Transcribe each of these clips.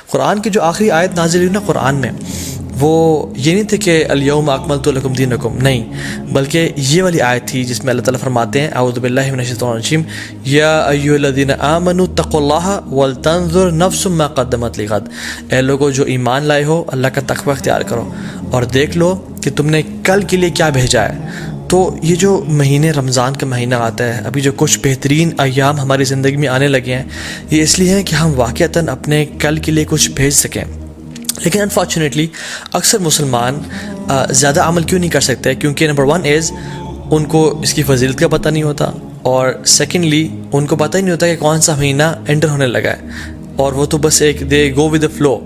قرآن کی جو آخری آیت نازل ہوئی نا قرآن میں، وہ یہ نہیں تھے کہ الیوم اکملت لکم دینکم، نہیں، بلکہ یہ والی آیت تھی جس میں اللہ تعالیٰ فرماتے ہیں اعوذ باللہ من الشیطان الرجیم یا ایھا الذین آمنوا اتقوا اللہ ولتنظر نفس ما قدمت لغد، اے لوگوں جو ایمان لائے ہو اللہ کا تقوی اختیار کرو اور دیکھ لو کہ تم نے کل کے لیے کیا بھیجا ہے۔ تو یہ جو مہینے رمضان کا مہینہ آتا ہے، ابھی جو کچھ بہترین ایام ہماری زندگی میں آنے لگے ہیں، یہ اس لیے ہیں کہ ہم واقعتاً اپنے کل کے لیے کچھ بھیج سکیں۔ لیکن انفارچونیٹلی اکثر مسلمان زیادہ عمل کیوں نہیں کر سکتے؟ کیونکہ نمبر 1 از ان کو اس کی فضیلت کا پتہ نہیں ہوتا، اور سیکنڈلی ان کو پتہ ہی نہیں ہوتا کہ کون سا مہینہ انٹر ہونے لگا ہے، اور وہ تو بس ایک دے گو ود دا فلو۔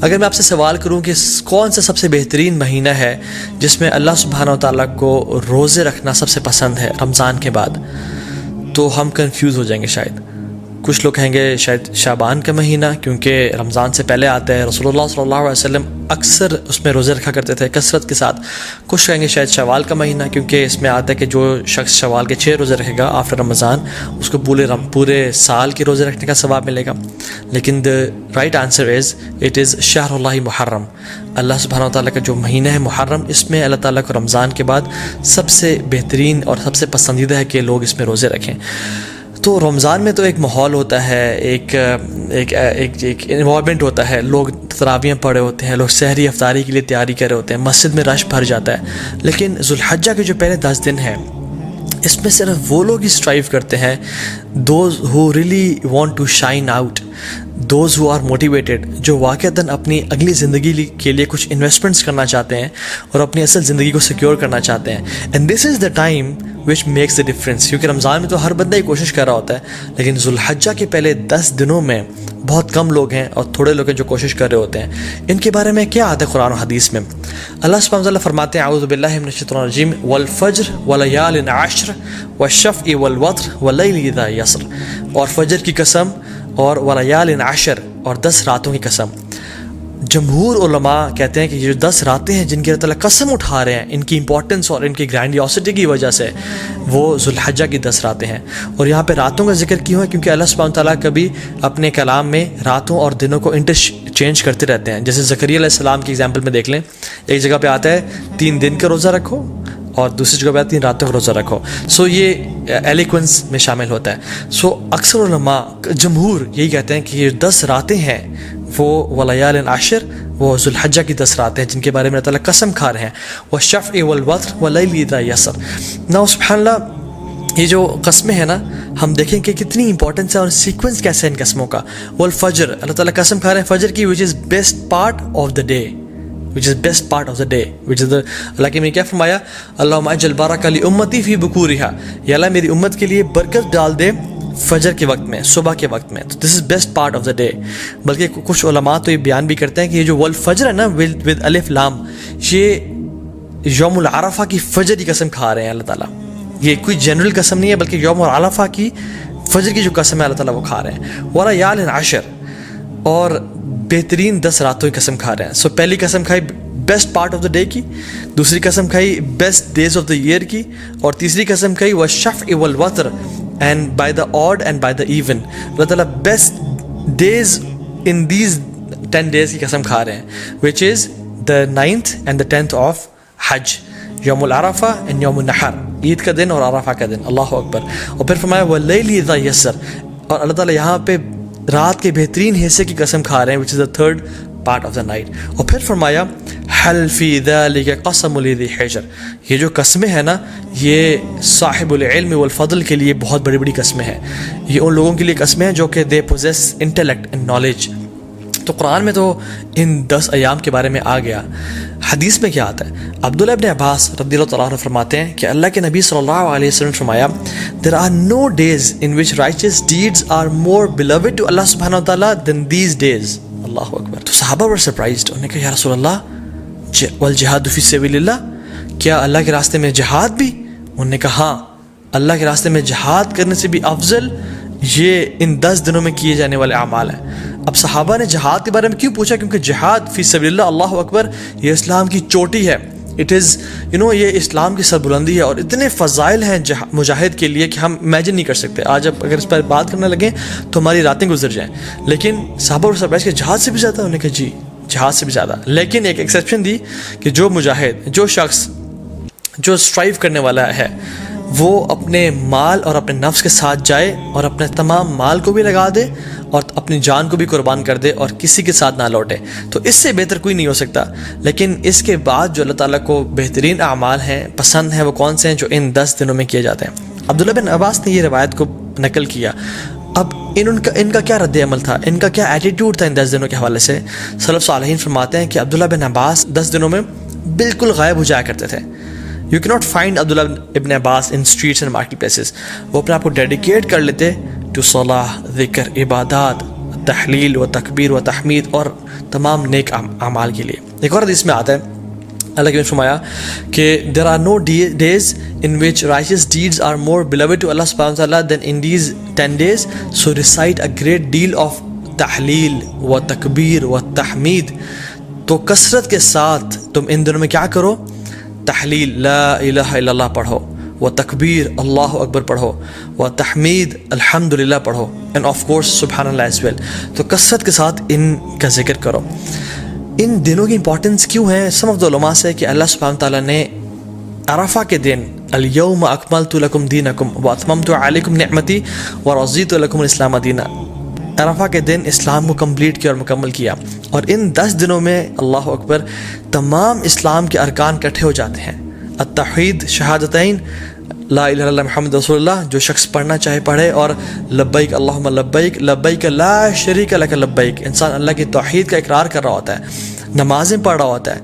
اگر میں آپ سے سوال کروں کہ کون سا سب سے بہترین مہینہ ہے جس میں اللہ سبحانہ و تعالیٰ کو روزے رکھنا سب سے پسند ہے رمضان کے بعد، تو ہم کنفیوز ہو جائیں گے شاید۔ کچھ لوگ کہیں گے شاید شعبان کا مہینہ، کیونکہ رمضان سے پہلے آتا ہے، رسول اللہ صلی اللہ علیہ وسلم اکثر اس میں روزے رکھا کرتے تھے کثرت کے ساتھ۔ کچھ کہیں گے شاید شوال کا مہینہ، کیونکہ اس میں آتا ہے کہ جو شخص شوال کے 6 روزے رکھے گا آفٹر رمضان، اس کو پورے سال کے روزے رکھنے کا ثواب ملے گا۔ لیکن the right answer is it is شہر اللہ محرم، اللہ سبحانہ و تعالیٰ کا جو مہینہ ہے محرم، اس میں اللہ تعالیٰ کو رمضان کے بعد سب سے بہترین اور سب سے پسندیدہ ہے کہ لوگ اس میں روزے رکھیں۔ تو رمضان میں تو ایک ماحول ہوتا ہے، ایک انوائرمنٹ ہوتا ہے، لوگ تراویح پڑھے ہوتے ہیں، لوگ سحری افطاری کے لیے تیاری کر رہے ہوتے ہیں، مسجد میں رش بھر جاتا ہے۔ لیکن ذوالحجہ کے جو پہلے 10 دن ہیں، اس میں صرف وہ لوگ ہی اسٹرائیو کرتے ہیں، those who really want to shine out, those who are motivated, جو واقعتاً اپنی اگلی زندگی کے لیے کچھ انویسٹمنٹس کرنا چاہتے ہیں اور اپنی اصل زندگی کو سیکیور کرنا چاہتے ہیں۔ And this is the time which makes the difference, کیونکہ رمضان میں تو ہر بندہ ہی کوشش کر رہا ہوتا ہے، لیکن ذوالحجہ کے پہلے 10 دنوں میں بہت کم لوگ ہیں اور تھوڑے لوگ ہیں جو کوشش کر رہے ہوتے ہیں۔ ان کے بارے میں کیا آتا ہے قرآن و حدیث میں؟ اللہ سبحانہ وتعالیٰ فرماتے ہیں اعوذ باللہ من الشیطان الرجیم والفجر ولیال عشر والشفع والوتر واللیل اذا یسر، اور فجر کی قسم اور ولیال عشر اور 10 راتوں کی قسم۔ جمہور علماء کہتے ہیں کہ یہ جو 10 راتیں ہیں جن کی اللہ تعالیٰ قسم اٹھا رہے ہیں، ان کی امپورٹنس اور ان کی گرینڈیوسٹی کی وجہ سے، وہ ذوالحجہ کی 10 راتیں ہیں۔ اور یہاں پہ راتوں کا ذکر کیوں ہے؟ کیونکہ اللہ سبحانہ تعالیٰ کبھی اپنے کلام میں راتوں اور دنوں کو انٹرچینج کرتے رہتے ہیں۔ جیسے زکریا علیہ السلام کی ایگزامپل میں دیکھ لیں، ایک جگہ پہ آتا ہے 3 دن کا روزہ رکھو اور دوسری جگہ پہ 3 راتوں کا روزہ رکھو۔ سو یہ ایلیکوینس میں شامل ہوتا ہے۔ سو اکثر علماء جمہور یہی کہتے ہیں کہ یہ 10 راتیں ہیں وہ ولیال عشر، وہ ذوالحجہ کی 10 راتیں ہیں جن کے بارے میں اللہ تعالیٰ قسم کھا رہے ہیں، والشفع والوتر واللیل اذا یسر۔ نا سبحان اللہ، یہ جو قسمیں ہیں نا، ہم دیکھیں کہ کتنی امپورٹنس ہے اور سیکوینس کیسے ہے ان قسموں کا۔ والفجر، اللہ تعالیٰ قسم کھا رہے ہیں فجر کی، which is best part of the day، which is best part of the day, which is the، اللہ کے میں کیا فرمایا؟ اللہم اجعل بارک لامتی فی بکورہا، یا اللہ میری امت کے لیے برکت ڈال دے فجر کے وقت میں، صبح کے وقت میں۔ تو this is best part of the day. بلکہ کچھ علماء تو یہ بیان بھی کرتے ہیں کہ یہ جو والفجر ہے نا ود الف لام، یہ یوم العرفہ کی فجر کی قسم کھا رہے ہیں اللہ تعالیٰ۔ یہ کوئی جنرل قسم نہیں ہے، بلکہ یوم العرفہ کی فجر کی جو قسم ہے اللہ تعالیٰ وہ کھا رہے ہیں۔ ولیال عشر، اور بہترین 10 راتوں کی قسم کھا رہے ہیں۔ سو پہلی قسم کھائی best part of the day کی، دوسری قسم کھائی best days of the year کی، اور تیسری قسم کھائی والشفع والوتر and by the odd and by the even. اللہ تعالیٰ best days in these 10 days کی قسم کھا رہے ہیں، وچ از دا 9th and the 10th of حج، یوم العرفہ اینڈ یوم النحر، عید کا دن اور عرفہ کا دن۔ اللہ اکبر۔ اور پھر فرمایا واللیل اذا یسر، اور اللہ تعالیٰ یہاں پہ رات کے بہترین حصے کی قسم کھا رہے ہیں، which is the 3rd part of the night۔ اور پھر فرمایا حل فی ذلک قسم لذی حجر، یہ جو قسمیں ہیں نا، یہ صاحب العلم والفضل کے لیے بہت بڑی بڑی قسمیں ہیں۔ یہ ان لوگوں کے لیے قسمیں ہیں جو کہ they possess intellect and knowledge. تو قرآن میں تو ان 10 ایام کے بارے میں آ گیا۔ حدیث میں کیا آتا ہے؟ عبداللہ ابن عباس رضی اللہ تعالیٰ عنہ فرماتے ہیں کہ اللہ کے نبی صلی اللہ علیہ وسلم نے فرمایا there are no days in which righteous deeds are more beloved to Allah subhanahu wa ta'ala than these days۔ اللہ اکبر۔ تو صحابہ were surprised، انہوں نے کہا یا رسول اللہ والجہاد فی سبیل اللہ، کیا اللہ کے راستے میں جہاد بھی؟ انہوں نے کہا ہاں، اللہ کے راستے میں جہاد کرنے سے بھی افضل یہ ان 10 دنوں میں کیے جانے والے اعمال ہیں۔ اب صحابہ نے جہاد کے بارے میں کیوں پوچھا؟ کیونکہ جہاد فی سبیل اللہ، اللہ اکبر، یہ اسلام کی چوٹی ہے، اٹ از یہ اسلام کی سربلندی ہے اور اتنے فضائل ہیں مجاہد کے لیے کہ ہم امیجن نہیں کر سکتے. آج اب اگر اس پر بات کرنے لگیں تو ہماری راتیں گزر جائیں. لیکن صحابہ اور سرپرائز کے جہاد سے بھی زیادہ، انہوں نے کہا جی جہاد سے بھی زیادہ. لیکن ایک ایکسیپشن دی کہ جو مجاہد، جو شخص جو اسٹرائیو کرنے والا ہے، وہ اپنے مال اور اپنے نفس کے ساتھ جائے اور اپنے تمام مال کو بھی لگا دے اور اپنی جان کو بھی قربان کر دے اور کسی کے ساتھ نہ لوٹے، تو اس سے بہتر کوئی نہیں ہو سکتا. لیکن اس کے بعد جو اللہ تعالیٰ کو بہترین اعمال ہیں، پسند ہیں، وہ کون سے ہیں؟ جو ان 10 دنوں میں کیے جاتے ہیں. عبداللہ بن عباس نے یہ روایت کو نقل کیا. اب ان کا کیا رد عمل تھا، ان کا کیا ایٹیٹیوڈ تھا ان 10 دنوں کے حوالے سے؟ سلف صالحین فرماتے ہیں کہ عبداللہ بن عباس 10 دنوں میں بالکل غائب ہو جایا کرتے تھے. یو کی ناٹ فائنڈ عبداللہ ابن عباس ان اسٹریٹس اینڈ مارکیٹ پلیسز. وہ اپنے آپ کو ڈیڈیکیٹ کر لیتے ٹو صلاح، ذکر، عبادات، تحلیل و تکبیر و تحمید اور تمام نیک اعمال کے لیے. ایک اور حدیث میں آتا ہے اللہ کے فرمایا کہ there are no days in which righteous deeds are more beloved to Allah subhanahu wa ta'ala than in these 10 days, so recite a great deal of تحلیل و تکبیر و تحمید. تو کثرت کے ساتھ تم ان دنوں میں کیا کرو؟ تحلیل لا الہ الا اللہ پڑھو، و تکبیر اللہ اکبر پڑھو، و تحمید الحمدللہ پڑھو، اینڈ آف کورس سبحان اللہ ایز ویل. تو کثرت کے ساتھ ان کا ذکر کرو. ان دنوں کی امپورٹنس کیوں ہے؟ سم آف دا علماء سے کہ اللہ سبحانہ تعالیٰ نے عرفہ کے دن الیوم اکملت لکم دینکم واتممت علیکم نعمتی ورضیت لکم الاسلام دینا، عرفہ کے دن اسلام کو کمپلیٹ کیا اور مکمل کیا. اور ان 10 دنوں میں اللہ اکبر تمام اسلام کے ارکان اکٹھے ہو جاتے ہیں. التوحید، شہادتین، لا الہ الا اللہ محمد رسول اللہ، جو شخص پڑھنا چاہے پڑھے، اور لبیک اللہم لبیک لبیک لا شریک لک لبیک. انسان اللہ کی توحید کا اقرار کر رہا ہوتا ہے، نمازیں پڑھ رہا ہوتا ہے،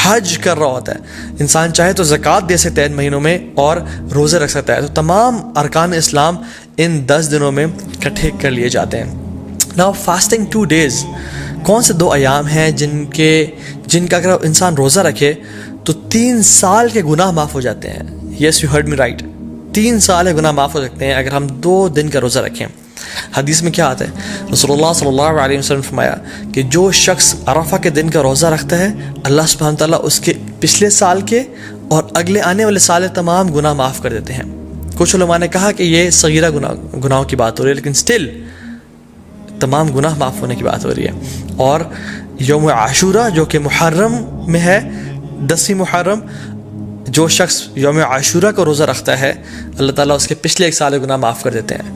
حج کر رہا ہوتا ہے. انسان چاہے تو زکوٰۃ دے سکتا ہے ان مہینوں میں اور روزے رکھ سکتا ہے. تو تمام ارکان اسلام ان 10 دنوں میں اکٹھے کر لیے جاتے ہیں. ناؤ فاسٹنگ 2 days، کون سے 2 ایام ہیں جن کا اگر انسان روزہ رکھے تو 3 سال کے گناہ معاف ہو جاتے ہیں. Yes you heard me right, 3 سال کے گناہ معاف ہو سکتے ہیں اگر ہم 2 دن کا روزہ رکھیں. حدیث میں کیا آتا ہے؟ رسول اللہ صلی اللہ علیہ وسلم نے فرمایا کہ جو شخص عرفہ کے دن کا روزہ رکھتا ہے، اللہ سبحانہ تعالیٰ اس کے پچھلے سال کے اور اگلے آنے والے سال کے تمام گناہ معاف کر دیتے ہیں. کچھ علماء نے کہا کہ یہ صغیرہ گناہوں کی بات ہو رہی ہے، لیکن سٹل تمام گناہ معاف ہونے کی بات ہو رہی ہے. اور یوم عاشورہ جو کہ محرم میں ہے، 10 محرم، جو شخص یوم عاشورہ کو روزہ رکھتا ہے اللہ تعالیٰ اس کے پچھلے 1 سال کے گناہ معاف کر دیتے ہیں.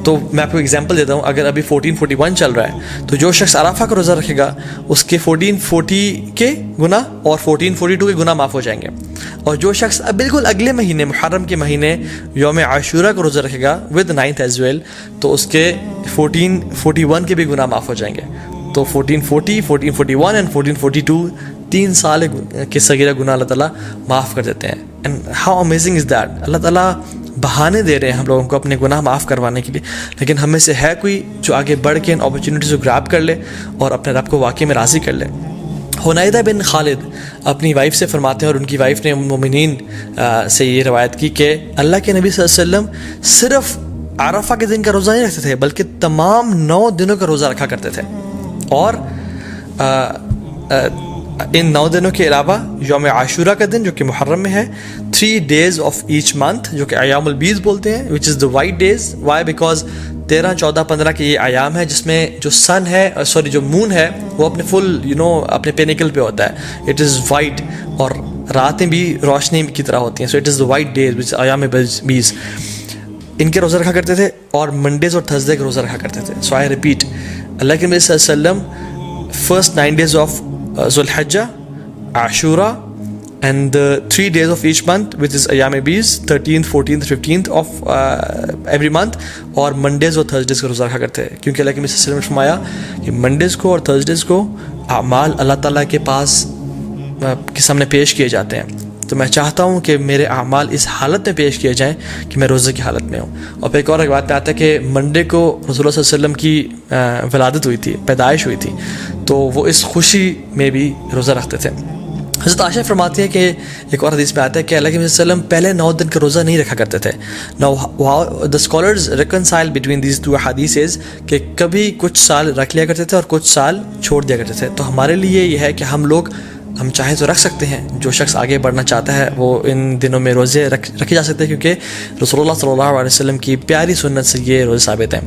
تو میں آپ کو ایگزامپل دیتا ہوں. اگر ابھی 1441 چل رہا ہے تو جو شخص عرفہ کا روزہ رکھے گا اس کے 1440 کے گناہ اور 1442 کے گناہ معاف ہو جائیں گے. اور جو شخص اب بالکل اگلے مہینے محرم کے مہینے یوم عاشورہ کا روزہ رکھے گا ود 9th ایز ویل، تو اس کے 1441 کے بھی گناہ معاف ہو جائیں گے. تو 1440، 1441 اینڈ 1442 3 سال کے صغیرہ گناہ اللہ تعالیٰ معاف کر دیتے ہیں. And how amazing is that. اللہ تعالیٰ بہانے دے رہے ہیں ہم لوگوں کو اپنے گناہ معاف کروانے کے لیے، لیکن ہم میں سے ہے کوئی جو آگے بڑھ کے ان اپرچونیٹیز کو گراب کر لے اور اپنے رب کو واقعی میں راضی کر لے. حنیدہ بن خالد اپنی وائف سے فرماتے ہیں، اور ان کی وائف نے ام المومنین سے یہ روایت کی کہ اللہ کے نبی صلی اللہ علیہ وسلم صرف عرفہ کے دن کا روزہ نہیں رکھتے تھے بلکہ تمام 9 دنوں کا روزہ رکھا کرتے تھے. اور ان 9 دنوں کے علاوہ یوم عاشورہ کا دن جو کہ محرم میں ہے، 3 days of each month جو کہ ایام البیض بولتے ہیں، which is the white days. why? because 13، 14، 15 کے یہ ایام ہے جس میں جو سن ہے جو مون ہے وہ اپنے فل اپنے پینیکل پہ ہوتا ہے. اٹ از وائٹ اور راتیں بھی روشنی کی طرح ہوتی ہیں. So it is the white days which ایام بیض. ان کے روزہ رکھا کرتے تھے اور منڈیز اور تھرسڈے کے روزہ رکھا کرتے تھے. سو آئی ریپیٹ، اللہ کے نبی صلی اللہ علیہ وسلم first 9 days of ذو الحجہ، عاشورہ، and 3 days of each month which is ایام بیض 13th 14th 15th of every month، اور منڈیز اور تھرسڈیز کا روزہ رکھا کرتے ہیں کیونکہ اللہ کے نبی صلی اللہ علیہ وسلم نے فرمایا کہ منڈیز کو اور تھرسڈیز کو اعمال اللہ تعالیٰ کے پاس کے سامنے پیش کیے جاتے ہیں. تو میں چاہتا ہوں کہ میرے اعمال اس حالت میں پیش کیے جائیں کہ میں روزے کی حالت میں ہوں. اور پھر ایک اور بات پہ آتا ہے کہ منڈے کو رسول اللہ صلی اللہ علیہ وسلم کی ولادت ہوئی تھی، پیدائش ہوئی تھی، تو وہ اس خوشی میں بھی روزہ رکھتے تھے. حضرت عائشہ فرماتی ہے کہ ایک اور حدیث میں آتا ہے کہ اللہ کے نبی صلی اللہ علیہ وسلم پہلے 9 دن کا روزہ نہیں رکھا کرتے تھے. Now the scholars reconcile between these 2 hadiths کہ کبھی کچھ سال رکھ لیا کرتے تھے اور کچھ سال چھوڑ دیا کرتے تھے. تو ہمارے لیے یہ ہے کہ ہم لوگ ہم چاہیں تو رکھ سکتے ہیں. جو شخص آگے بڑھنا چاہتا ہے وہ ان دنوں میں روزے رکھے جا سکتے ہیں، کیونکہ رسول اللہ صلی اللہ علیہ وسلم کی پیاری سنت سے یہ روزے ثابت ہیں.